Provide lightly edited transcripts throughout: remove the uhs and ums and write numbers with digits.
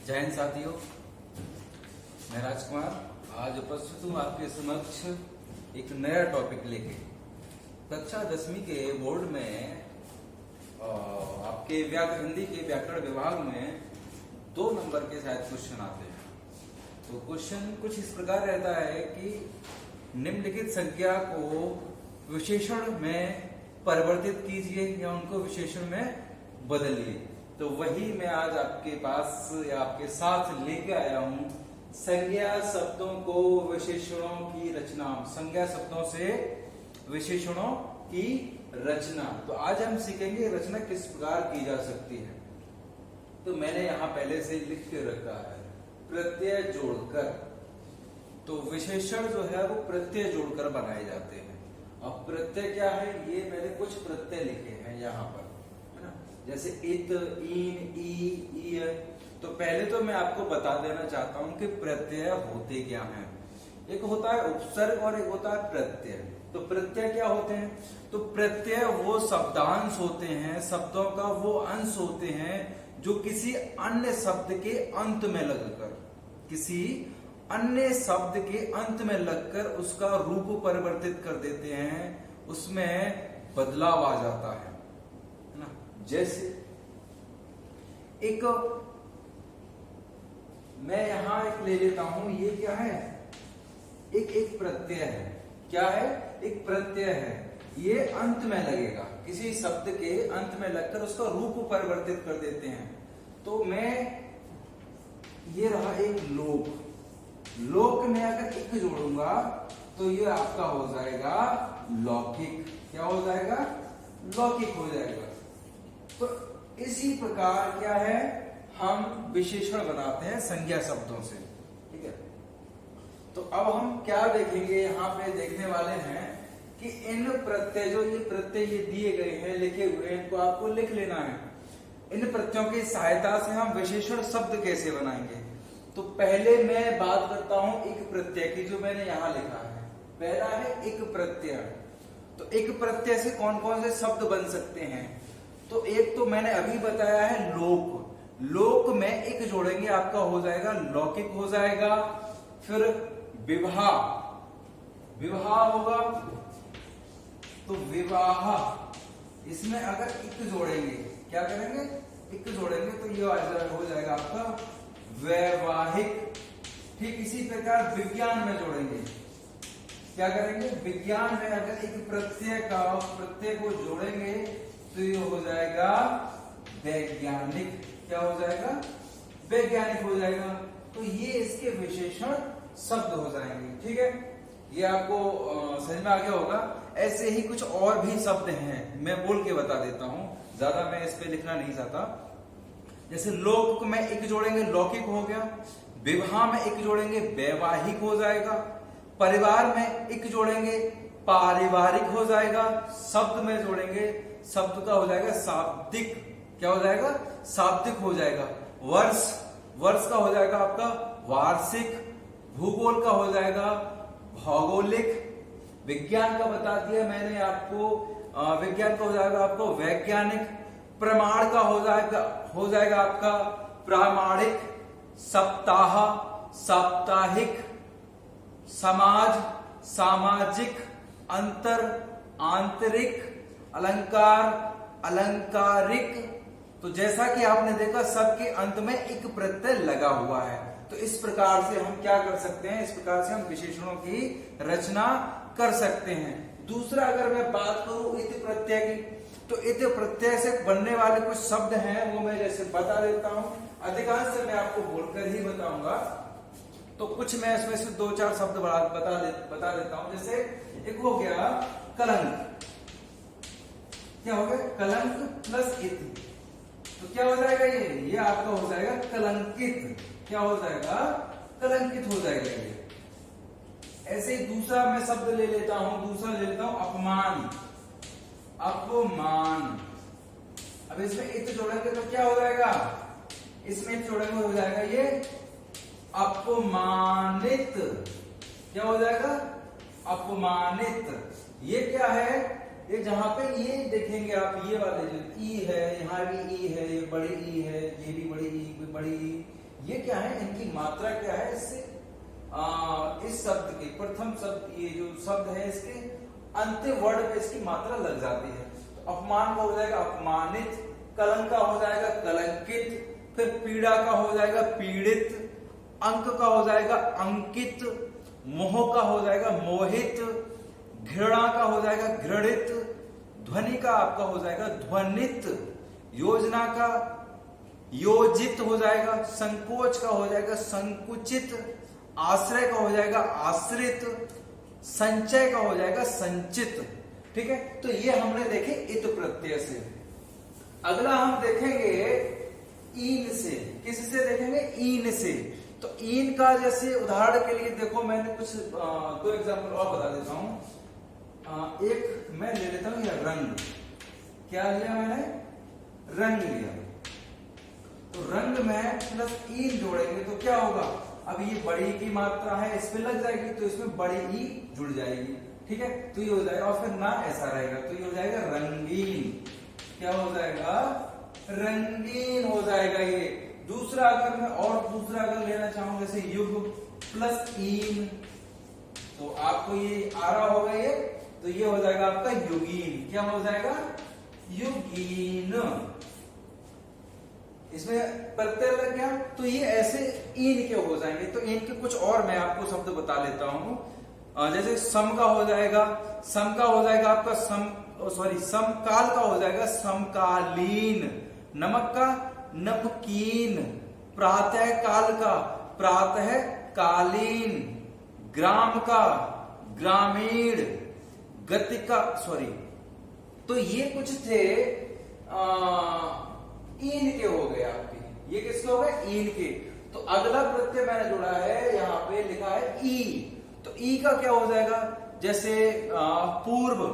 जय हिंद साथियों, मैं राजकुमार आज उपस्थित हूँ आपके समक्ष एक नया टॉपिक लेके। कक्षा 10वीं के बोर्ड में आपके हिंदी के व्याकरण विभाग में 2 नंबर के शायद क्वेश्चन आते हैं। तो क्वेश्चन कुछ इस प्रकार रहता है कि निम्नलिखित संख्या को विशेषण में परिवर्तित कीजिए या उनको विशेषण में बदलिए। तो वही मैं आज आपके पास या आपके साथ लेके आया हूं, संज्ञा शब्दों को विशेषणों की रचना। संज्ञा शब्दों से विशेषणों की रचना। तो आज हम सीखेंगे रचना किस प्रकार की जा सकती है। तो मैंने यहां पहले से लिख के रखा है प्रत्यय जोड़कर। तो विशेषण जो है वो प्रत्यय जोड़कर बनाए जाते हैं। अब प्रत्यय क्या है, ये मैंने कुछ प्रत्यय लिखे हैं यहाँ पर, है ना, जैसे इत, इन, ई, तो पहले तो मैं आपको बता देना चाहता हूं कि प्रत्यय होते क्या हैं। एक होता है उपसर्ग और एक होता है प्रत्यय। तो प्रत्यय क्या होते हैं? तो प्रत्यय वो शब्दांश होते हैं, शब्दों का वो अंश होते हैं जो किसी अन्य शब्द के अंत में लगकर, किसी अन्य शब्द के अंत में लगकर उसका रूप परिवर्तित कर देते हैं, उसमें बदलाव आ जाता है ना। जैसे एक मैं यहां एक ले लेता हूं, ये क्या है, एक प्रत्यय है। क्या है? एक प्रत्यय है। ये अंत में लगेगा, किसी शब्द के अंत में लगकर उसका रूप परिवर्तित कर देते हैं। तो मैं ये रहा एक लोक। लोक में अगर एक जोड़ूंगा तो ये आपका हो जाएगा लौकिक। क्या हो जाएगा? लौकिक हो जाएगा। तो इसी प्रकार क्या है, हम विशेषण बनाते हैं संज्ञा शब्दों से। ठीक है। तो अब हम क्या देखेंगे, यहाँ पे देखने वाले हैं कि इन प्रत्यय, जो ये प्रत्यय ये दिए गए हैं, लिखे हुए हैं, इनको आपको लिख लेना है। इन प्रत्ययों की सहायता से हम विशेषण शब्द कैसे बनाएंगे। तो पहले मैं बात करता हूं एक प्रत्यय की, जो मैंने यहां लिखा है। पहला है एक प्रत्यय। तो एक प्रत्यय से कौन कौन से शब्द बन सकते हैं? तो एक तो मैंने अभी बताया है लोक। लोक में एक जोड़ेंगे, आपका हो जाएगा लौकिक हो जाएगा। फिर विवाह, विवाह होगा तो विवाह, इसमें अगर एक जोड़ेंगे, क्या करेंगे, एक जोड़ेंगे तो ये हो जाएगा आपका वैवाहिक। ठीक इसी प्रकार विज्ञान में जोड़ेंगे, क्या करेंगे, विज्ञान में अगर एक प्रत्यय को जोड़ेंगे तो ये हो जाएगा वैज्ञानिक। क्या हो जाएगा? वैज्ञानिक हो जाएगा। तो ये इसके विशेषण शब्द हो जाएंगे। ठीक है, ये आपको समझ में आ गया होगा। ऐसे ही कुछ और भी शब्द हैं, मैं बोल के बता देता हूं, ज्यादा मैं इस पे लिखना नहीं चाहता। जैसे लोक में एक जोड़ेंगे लौकिक हो गया, विवाह में एक जोड़ेंगे वैवाहिक हो जाएगा, परिवार में एक जोड़ेंगे पारिवारिक हो जाएगा, शब्द में जोड़ेंगे शब्द का हो जाएगा शाब्दिक। क्या हो जाएगा? शाब्दिक हो जाएगा। वर्ष, वर्ष का हो जाएगा आपका वार्षिक। भूगोल का हो जाएगा भौगोलिक। विज्ञान का बता दिया मैंने आपको, विज्ञान का हो जाएगा आपको वैज्ञानिक। प्रमाण का हो जाएगा आपका प्रामाणिक। सप्ताह, साप्ताहिक। समाज, सामाजिक। अंतर, आंतरिक। अलंकार, अलंकारिक। तो जैसा कि आपने देखा सबके अंत में एक प्रत्यय लगा हुआ है। तो इस प्रकार से हम क्या कर सकते हैं, इस प्रकार से हम विशेषणों की रचना कर सकते हैं। दूसरा अगर मैं बात करूं इत प्रत्यय की, तो इत प्रत्यय से बनने वाले कुछ शब्द हैं, वो मैं जैसे बता देता हूं। अधिकांश से मैं आपको बोलकर ही बताऊंगा, तो कुछ मैं इसमें से 2-4 शब्द बता देता हूं। जैसे एक हो गया कलंक। क्या हो गया? कलंक प्लस इत, तो क्या हो जाएगा, ये आपका हो जाएगा कलंकित। क्या हो जाएगा? कलंकित हो जाएगा ये। ऐसे ही दूसरा मैं शब्द ले लेता हूं, अपमान। अपमान, अब इसमें इत जोड़ेंगे तो क्या हो जाएगा, इसमें इत जोड़ेंगे हो जाएगा ये अपमानित। क्या हो जाएगा? अपमानित। ये क्या है, ये जहां पे ये देखेंगे आप, ये वाले जो ई है, यहाँ भी ई है, ये बड़ी ई है, ये भी बड़ी ई, बड़ी ई, ये क्या है, इनकी मात्रा क्या है, इससे इस शब्द के प्रथम शब्द, ये जो शब्द है इसके अंतिम वर्ड पे इसकी मात्रा लग जाती है। तो अपमान का हो जाएगा अपमानित, कलंक का हो जाएगा कलंकित, फिर पीड़ा का हो जाएगा पीड़ित, अंक का हो जाएगा अंकित, मोह का हो जाएगा मोहित, घृणा का हो जाएगा घृणित, ध्वनि का आपका हो जाएगा ध्वनित, योजना का योजित हो जाएगा, संकोच का हो जाएगा संकुचित, आश्रय का हो जाएगा आश्रित, संचय का हो जाएगा संचित। ठीक है, तो ये हमने देखे इत प्रत्यय से। अगला हम देखेंगे ईन से। किससे देखेंगे? ईन से। तो ईन का जैसे उदाहरण के लिए देखो, मैंने कुछ दो एग्जाम्पल और बता देता हूं। एक मैं ले लेता हूं, यह रंग। क्या लिया मैंने? रंग लिया। तो रंग में प्लस ई जोड़ेंगे तो क्या होगा? अब ये बड़ी की मात्रा है, इसमें लग जाएगी तो इसमें बड़ी ई जुड़ जाएगी। ठीक है, तो ये हो जाएगा, और फिर ना ऐसा रहेगा तो ये हो जाएगा रंगीन। क्या हो जाएगा? रंगीन हो जाएगा ये। दूसरा अगर मैं और दूसरा अगर लेना चाहूं, जैसे युग प्लस ईन, तो आपको ये आ रहा होगा ये, तो ये हो जाएगा आपका युगीन। क्या हो जाएगा? युगीन। इसमें प्रत्यय लग गया, तो ये ऐसे ईन के हो जाएंगे। तो इनके कुछ और मैं आपको शब्द बता लेता हूं। जैसे सम का हो जाएगा, सम का हो जाएगा आपका समकाल का हो जाएगा समकालीन, नमक का नमकीन, प्रातः काल का प्रातः कालीन, ग्राम का ग्रामीण, गति का तो ये कुछ थे ईन के हो गए आपके। ये किसके हो गए? ईन के। तो अगला प्रत्यय मैंने जोड़ा है, यहाँ पे लिखा है ई। तो ई का क्या हो जाएगा? जैसे पूर्व।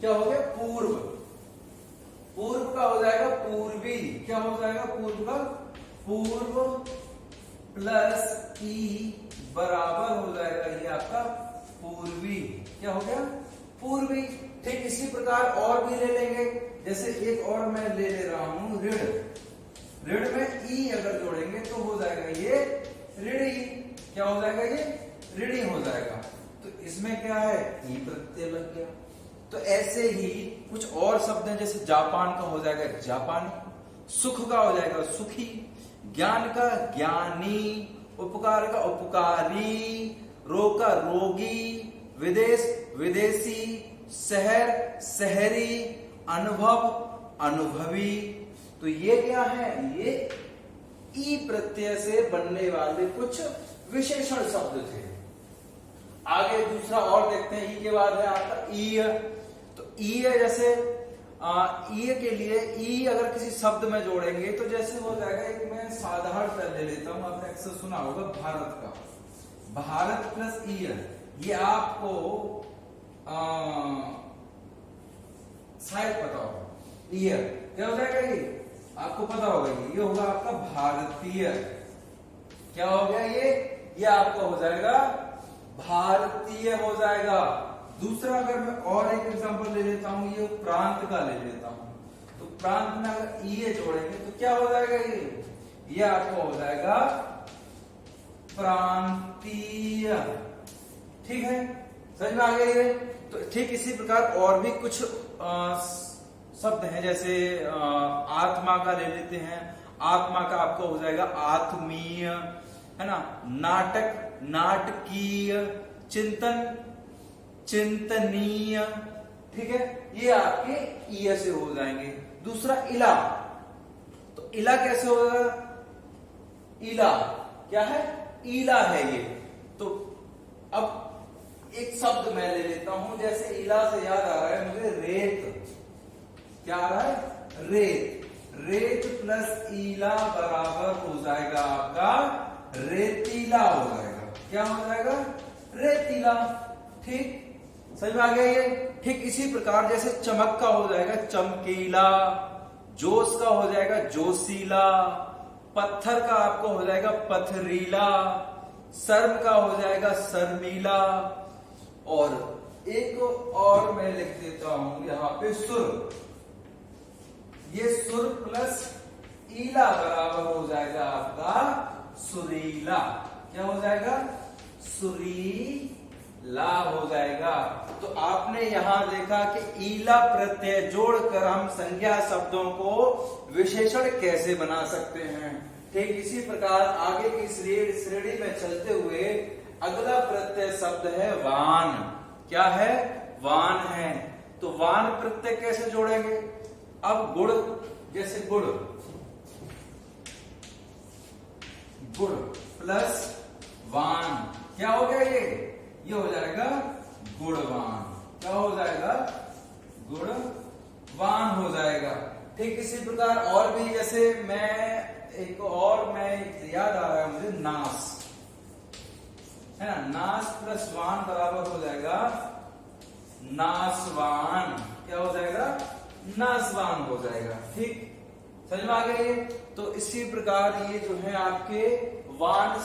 क्या हो गया? पूर्व। पूर्व का हो जाएगा पूर्वी। क्या हो जाएगा? पूर्व का पूर्व प्लस ई बराबर हो जाएगा ये आपका पूर्वी। क्या हो गया? पूर्वी। ठीक इसी प्रकार और भी ले लेंगे। जैसे एक और मैं ले रहा हूं ऋण। ऋण में ई अगर जोड़ेंगे तो हो जाएगा ये ऋणी। क्या हो जाएगा? ये ऋणी हो जाएगा। तो इसमें क्या है? ई प्रत्यय लग गया। तो ऐसे ही कुछ और शब्द हैं, जैसे जापान का हो जाएगा जापानी, सुख का हो जाएगा सुखी, ज्ञान का ज्ञानी, उपकार का उपकारी, रोग का रोगी, विदेश विदेशी, शहर शहरी, अनुभव अनुभवी। तो ये क्या है? ये ई प्रत्यय से बनने वाले कुछ विशेषण शब्द थे। आगे दूसरा और देखते हैं। ई के बाद है आपका ईय। तो ईय जैसे ईय के लिए ई अगर किसी शब्द में जोड़ेंगे तो जैसे हो जाएगा, एक मैं साधारण ले लेता हूं, आपने अक्सर सुना होगा भारत का। भारत प्लस ईय, ये आपको शायद पता होगा। ईयर क्या हो जाएगा? ये आपको पता होगा। ये होगा आपका भारतीय। क्या हो गया? ये आपका हो जाएगा भारतीय हो जाएगा। दूसरा अगर मैं और एक एग्जांपल ले लेता हूं, ये प्रांत का ले लेता हूं। तो प्रांत में अगर ये जोड़ेंगे तो क्या हो जाएगा? ये आपको हो जाएगा प्रांतीय। ठीक है, समझ में आ गया ये? तो ठीक इसी प्रकार और भी कुछ शब्द हैं, जैसे आत्मा का ले लेते हैं। आत्मा का आपका हो जाएगा आत्मीय, है ना। नाटक नाटकीय, चिंतन चिंतनीय। ठीक है, ये आपके ईय से हो जाएंगे। दूसरा इला। तो इला कैसे होगा? इला क्या है? इला है ये। तो अब एक शब्द मैं ले लेता हूं, जैसे इला से याद आ रहा है मुझे रेत। क्या आ रहा है? रेत। रेत प्लस ईला बराबर हो जाएगा आपका रेतीला हो जाएगा। क्या हो जाएगा? रेतीला। ठीक, समझ में आ गया ये? ठीक इसी प्रकार जैसे चमक का हो जाएगा चमकीला, जोश का हो जाएगा जोशीला, पत्थर का आपको हो जाएगा पथरीला, शर्म का हो जाएगा शर्मीला, और एक और मैं लिख देता हूं यहां पे सुर। ये सुर प्लस ईला बराबर हो जाएगा आपका सुरीला। क्या हो जाएगा? सुरीला हो जाएगा। तो आपने यहां देखा कि ईला प्रत्यय जोड़कर हम संज्ञा शब्दों को विशेषण कैसे बना सकते हैं। ठीक इसी प्रकार आगे की श्रेणी में चलते हुए अगला प्रत्यय शब्द है वान। क्या है? वान है। तो वान प्रत्यय कैसे जोड़ेंगे? अब गुड़, जैसे गुड़, गुड़ प्लस वान, क्या हो गया? ये हो जाएगा गुणवान। क्या हो जाएगा? गुणवान हो जाएगा। ठीक इसी प्रकार और भी, जैसे मैं याद आ रहा है मुझे, नास है ना, नास प्लस वान बराबर हो जाएगा नासवान। क्या हो जाएगा? नासवान हो जाएगा। ठीक, समझ में आ गया ये? तो इसी प्रकार ये जो है आपके वान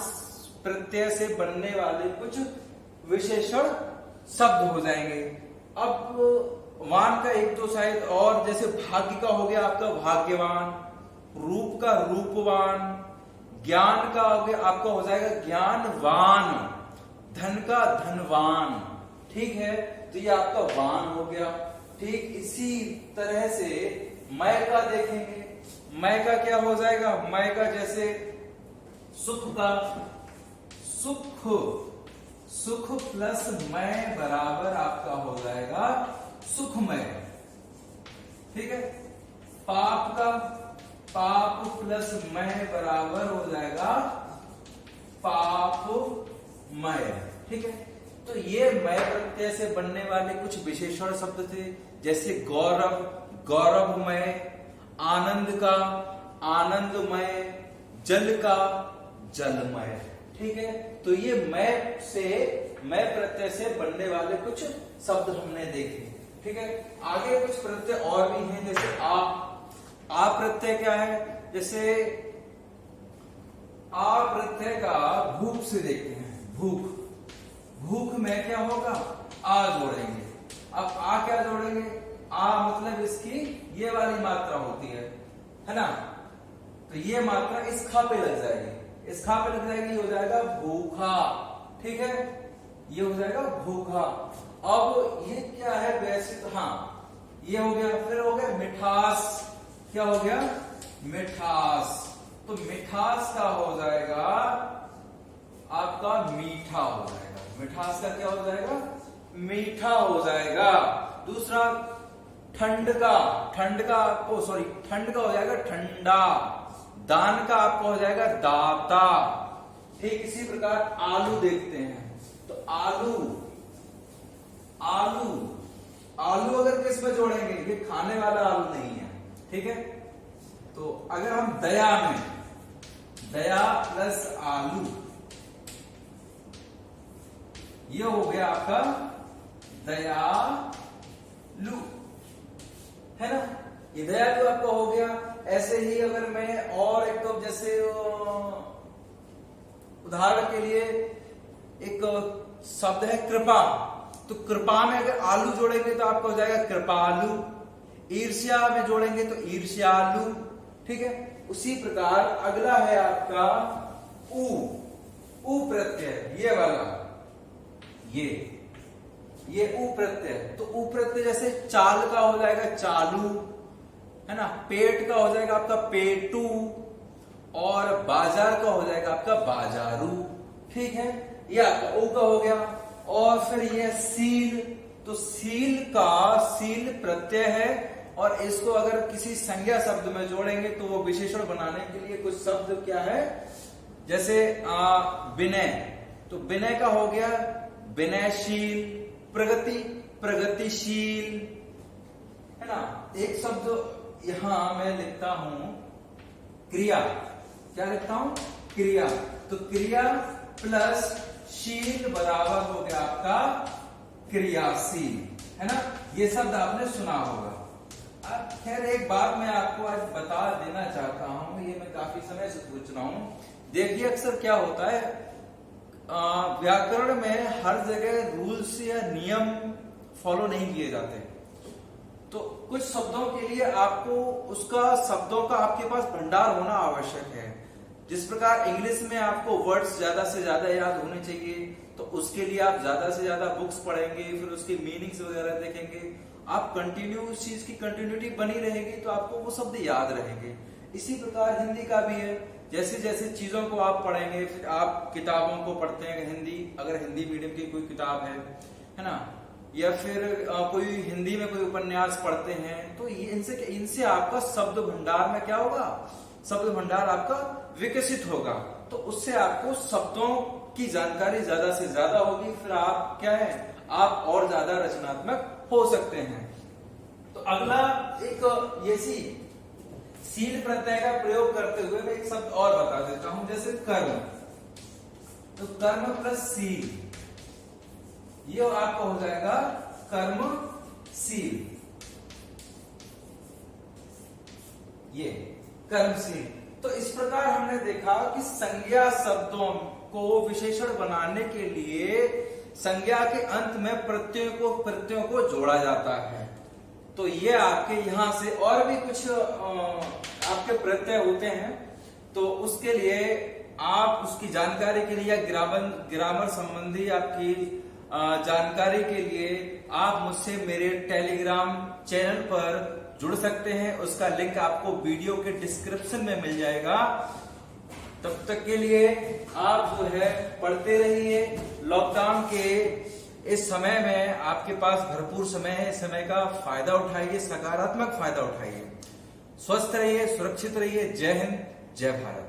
प्रत्यय से बनने वाले कुछ विशेषण शब्द हो जाएंगे। अब वान का एक तो शायद और, जैसे भाग्य का हो गया आपका भाग्यवान, रूप का रूपवान, ज्ञान का हो गया आपका हो जाएगा ज्ञानवान, धन का धनवान। ठीक है, तो ये आपका वान हो गया। ठीक इसी तरह से मय का देखेंगे। मय का क्या हो जाएगा? मय का जैसे सुख का, सुख, सुख प्लस मय बराबर आपका हो जाएगा सुखमय। ठीक है, पाप का, पाप प्लस मय बराबर हो जाएगा पापमय। ठीक है, तो ये मय प्रत्यय से बनने वाले कुछ विशेषण शब्द थे, जैसे गौरव, गौरवमय, आनंद का आनंदमय, जल का जलमय। ठीक है, तो ये मय प्रत्यय से बनने वाले कुछ शब्द हमने देखे। ठीक है, आगे कुछ प्रत्यय और भी हैं, जैसे आ प्रत्यय क्या है? जैसे आ प्रत्यय का भूख से देखते हैं। भूख, भूख में क्या होगा? आ जोड़ेंगे। अब आ क्या जोड़ेंगे? आ मतलब इसकी ये वाली मात्रा होती है ना, तो ये मात्रा इस खा पे लग जाएगी, इस खा पे लग जाएगी, ये हो जाएगा भूखा। ठीक है, ये हो जाएगा भूखा। अब ये क्या है वैसे तो, हाँ ये हो गया। फिर हो गया मिठास। क्या हो गया? मिठास। तो मिठास का हो जाएगा आपका मीठा हो जाएगा। मिठास का क्या हो जाएगा? मीठा हो जाएगा। दूसरा ठंड का, ठंड का आपको ठंड का हो जाएगा ठंडा। दान का आपका हो जाएगा दाता। ठीक इसी प्रकार आलू देखते हैं, तो आलू, आलू, आलू अगर किस में जोड़ेंगे? ये खाने वाला आलू नहीं है। ठीक है, तो अगर हम दया में, दया प्लस आलू, ये हो गया आपका दयालु, है ना, ये दयालु आपका हो गया। ऐसे ही अगर मैं और एक तो जैसे उदाहरण के लिए एक शब्द है कृपा, तो कृपा में अगर आलू जोड़ेंगे तो आपका हो जाएगा कृपालु। ईर्ष्या में जोड़ेंगे तो ईर्ष्यालु। ठीक है, उसी प्रकार अगला है आपका उ प्रत्यय, ये वाला, ये उ प्रत्यय। तो उ प्रत्यय जैसे चाल का हो जाएगा चालू, है ना, पेट का हो जाएगा आपका पेटू, और बाजार का हो जाएगा आपका बाजारू। ठीक है, ये आपका उ का हो गया। और फिर ये सील, तो सील का सील प्रत्यय है, और इसको अगर किसी संज्ञा शब्द में जोड़ेंगे तो वो विशेषण बनाने के लिए कुछ शब्द क्या है, जैसे विनय, तो विनय का हो गया विनयशील, प्रगति, प्रगतिशील, है ना। एक शब्द यहां मैं लिखता हूं क्रिया, क्या लिखता हूं? क्रिया। तो क्रिया प्लस शील बराबर हो गया आपका क्रियाशील, है ना। ये शब्द आपने सुना होगा। अब खैर एक बात मैं आपको आज बता देना चाहता हूं, ये मैं काफी समय से पूछ रहा हूं। देखिए अक्सर क्या होता है, व्याकरण में हर जगह रूल्स या नियम फॉलो नहीं किए जाते। तो कुछ शब्दों के लिए आपको उसका शब्दों का आपके पास भंडार होना आवश्यक है। जिस प्रकार इंग्लिश में आपको वर्ड्स ज्यादा से ज्यादा याद होने चाहिए, तो उसके लिए आप ज्यादा से ज्यादा बुक्स पढ़ेंगे, फिर उसके मीनिंग्स वगैरह देखेंगे, आप कंटिन्यू उस चीज की कंटिन्यूटी बनी रहेगी तो आपको वो शब्द याद रहेंगे। इसी प्रकार हिंदी का भी है, जैसे जैसे चीजों को आप पढ़ेंगे, फिर आप किताबों को पढ़ते हैं हिंदी, अगर हिंदी मीडियम की कोई किताब है ना, या फिर कोई हिंदी में कोई उपन्यास पढ़ते हैं, तो इनसे आपका शब्द भंडार में क्या होगा, शब्द भंडार आपका विकसित होगा, तो उससे आपको शब्दों की जानकारी ज्यादा से ज्यादा होगी, फिर आप क्या है, आप और ज्यादा रचनात्मक हो सकते हैं। तो अगला एक ऐसी सील प्रत्यय का प्रयोग करते हुए मैं एक शब्द और बता देता हूं, जैसे कर्म, तो कर्म प्लस सील, ये आपका हो जाएगा कर्मशील, ये कर्मशील। तो इस प्रकार हमने देखा कि संज्ञा शब्दों को विशेषण बनाने के लिए संज्ञा के अंत में प्रत्ययों को जोड़ा जाता है। तो ये आपके यहां से और भी कुछ आपके प्रत्यय होते हैं, तो उसके लिए आप उसकी जानकारी के लिए, ग्रामर संबंधी आपकी जानकारी के लिए आप मुझसे मेरे टेलीग्राम चैनल पर जुड़ सकते हैं, उसका लिंक आपको वीडियो के डिस्क्रिप्शन में मिल जाएगा। तब तक के लिए आप जो है पढ़ते रहिए। लॉकडाउन के इस समय में आपके पास भरपूर समय है, समय का फायदा उठाइए, सकारात्मक फायदा उठाइए। स्वस्थ रहिए, सुरक्षित रहिए। जय हिंद, जय भारत।